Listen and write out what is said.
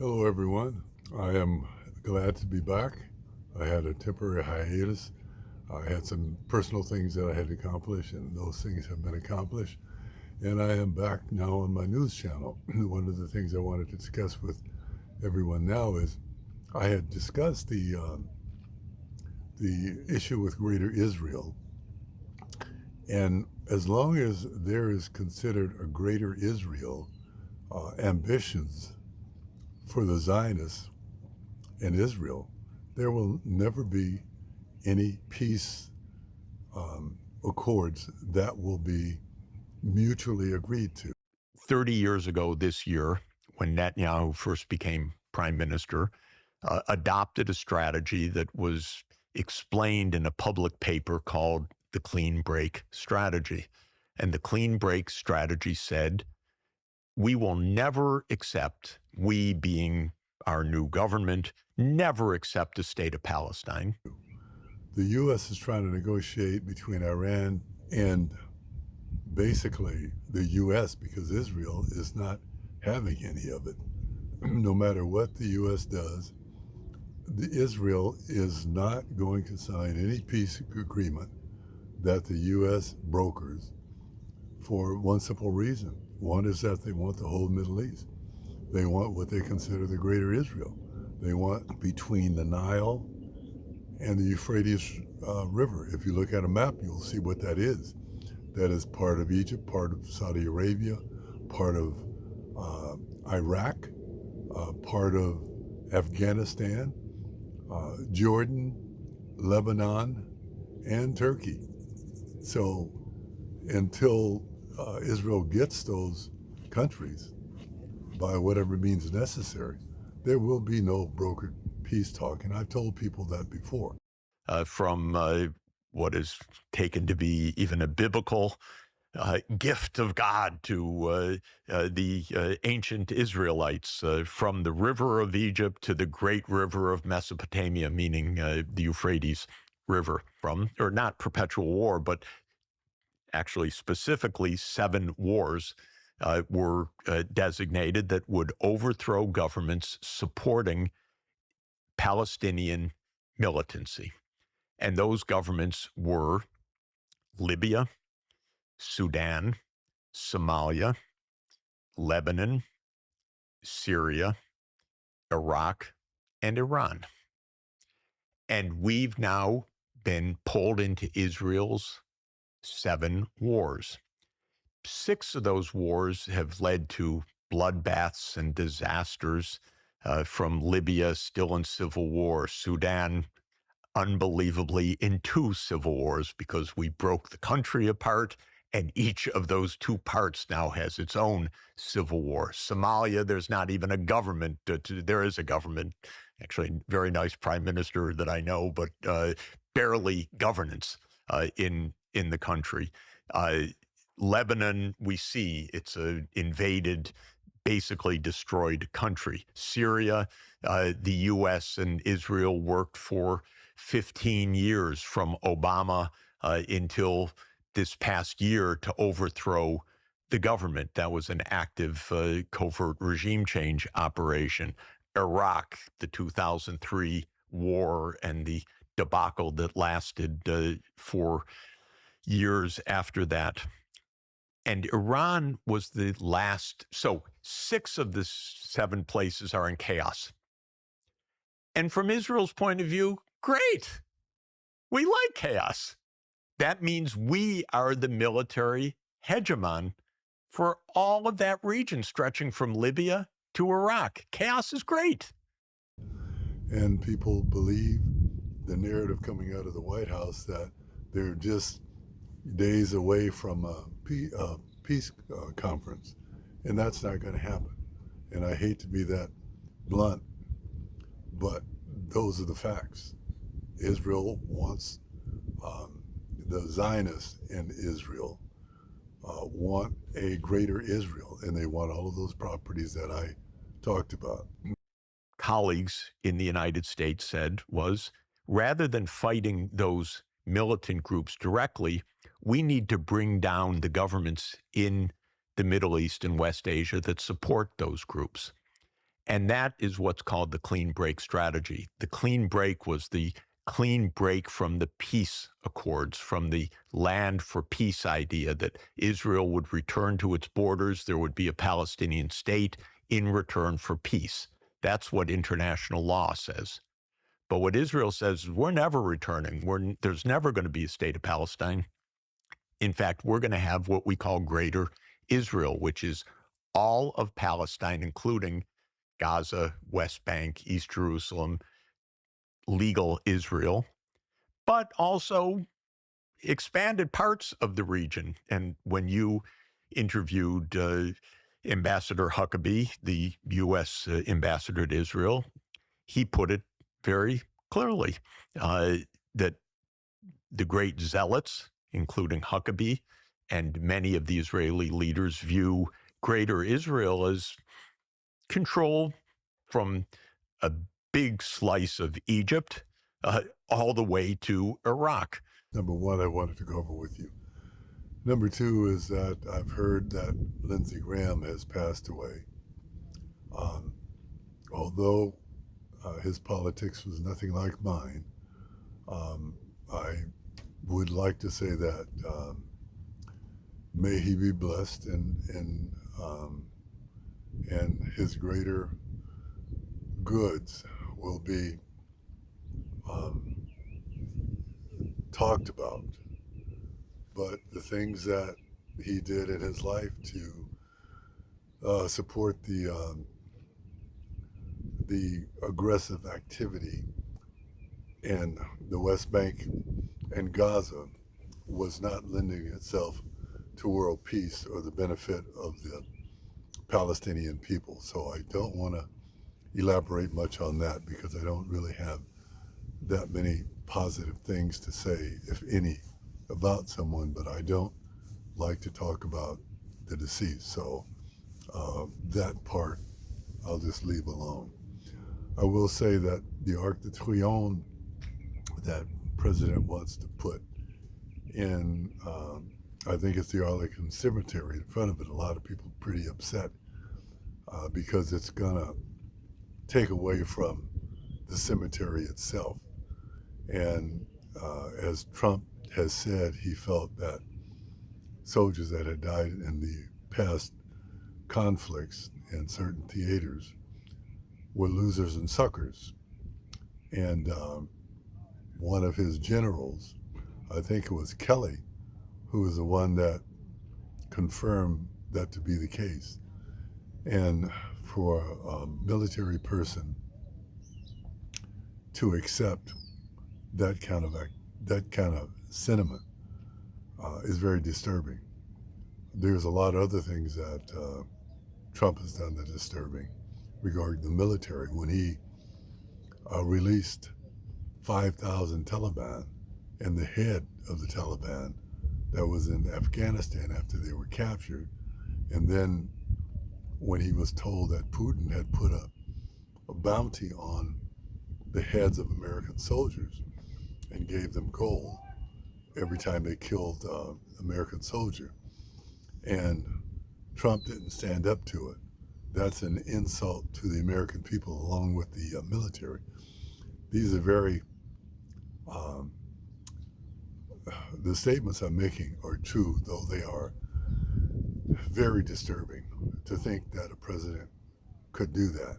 Hello, everyone. I am glad to be back. I had a temporary hiatus. I had some personal things that I had to accomplish, and those things have been accomplished. And I am back now on my news channel. One of the things I wanted to discuss with everyone now is I had discussed the issue with Greater Israel, and as long as there is considered a Greater Israel, ambitions for the Zionists in Israel, there will never be any peace accords that will be mutually agreed to. 30 years ago this year, when Netanyahu first became prime minister, adopted a strategy that was explained in a public paper called the Clean Break Strategy. And the Clean Break Strategy said, we will never accept, we being our new government, never accept a state of Palestine. The U.S. is trying to negotiate between Iran and basically the U.S. because Israel is not having any of it. No matter what the U.S. does, Israel is not going to sign any peace agreement that the U.S. brokers for one simple reason. One is that they want the whole Middle East. They want what they consider the Greater Israel. They want between the Nile and the Euphrates River. If you look at a map, you'll see what that is. That is part of Egypt, part of Saudi Arabia, part of Iraq, part of Afghanistan, Jordan, Lebanon, and Turkey. So until Israel gets those countries by whatever means necessary, there will be no brokered peace talk. And I've told people that before. From what is taken to be even a biblical gift of God to the ancient Israelites, from the river of Egypt to the great river of Mesopotamia, meaning the Euphrates River, or not perpetual war, but actually specifically 7 wars were designated that would overthrow governments supporting Palestinian militancy. And those governments were Libya, Sudan, Somalia, Lebanon, Syria, Iraq, and Iran. And we've now been pulled into Israel's 7 wars. 6 of those wars have led to bloodbaths and disasters, from Libya still in civil war, Sudan unbelievably in 2 civil wars because we broke the country apart, and each of those 2 parts now has its own civil war. Somalia, there's not even a government. There is a government, actually, very nice prime minister that I know, but barely governance in the country. Lebanon, we see it's an invaded, basically destroyed country. Syria, the U.S. and Israel worked for 15 years from Obama until this past year to overthrow the government. That was an active covert regime change operation. Iraq, the 2003 war and the debacle that lasted for years after that. And Iran was the last. So 6 of the 7 places are in chaos. And from Israel's point of view, great. We like chaos. That means we are the military hegemon for all of that region, stretching from Libya to Iraq. Chaos is great. And people believe the narrative coming out of the White House that they're just days away from a peace conference. And that's not going to happen. And I hate to be that blunt, but those are the facts. Israel wants, the Zionists in Israel want a greater Israel, and they want all of those properties that I talked about. Colleagues in the United States said was, rather than fighting those militant groups directly, we need to bring down the governments in the Middle East and West Asia that support those groups. And that is what's called the clean break strategy. The clean break was the clean break from the peace accords, from the land for peace idea that Israel would return to its borders, there would be a Palestinian state in return for peace. That's what international law says. But what Israel says is we're never returning. There's never going to be a state of Palestine. In fact, we're going to have what we call Greater Israel, which is all of Palestine, including Gaza, West Bank, East Jerusalem, legal Israel, but also expanded parts of the region. And when you interviewed Ambassador Huckabee, the U.S. Ambassador to Israel, he put it very clearly that the great zealots, including Huckabee, and many of the Israeli leaders view Greater Israel as control from a big slice of Egypt all the way to Iraq. Number one, I wanted to go over with you. Number two is that I've heard that Lindsey Graham has passed away. Although his politics was nothing like mine, I would like to say that may he be blessed and his greater goods will be talked about. But the things that he did in his life to support the aggressive activity in the West Bank and Gaza was not lending itself to world peace or the benefit of the Palestinian people. So I don't want to elaborate much on that because I don't really have that many positive things to say, if any, about someone, but I don't like to talk about the deceased. So that part I'll just leave alone. I will say that the Arc de Triomphe that President wants to put in, I think it's the Arlington Cemetery in front of it. A lot of people are pretty upset because it's gonna take away from the cemetery itself. And as Trump has said, he felt that soldiers that had died in the past conflicts in certain theaters were losers and suckers. And one of his generals, I think it was Kelly, who was the one that confirmed that to be the case. And for a military person to accept that kind of sentiment is very disturbing. There's a lot of other things that Trump has done that is disturbing regarding the military. When he released 5,000 Taliban and the head of the Taliban that was in Afghanistan after they were captured, and then when he was told that Putin had put a bounty on the heads of American soldiers and gave them gold every time they killed an American soldier, and Trump didn't stand up to it. That's an insult to the American people along with the military. These are very, the statements I'm making are true, though they are very disturbing to think that a president could do that.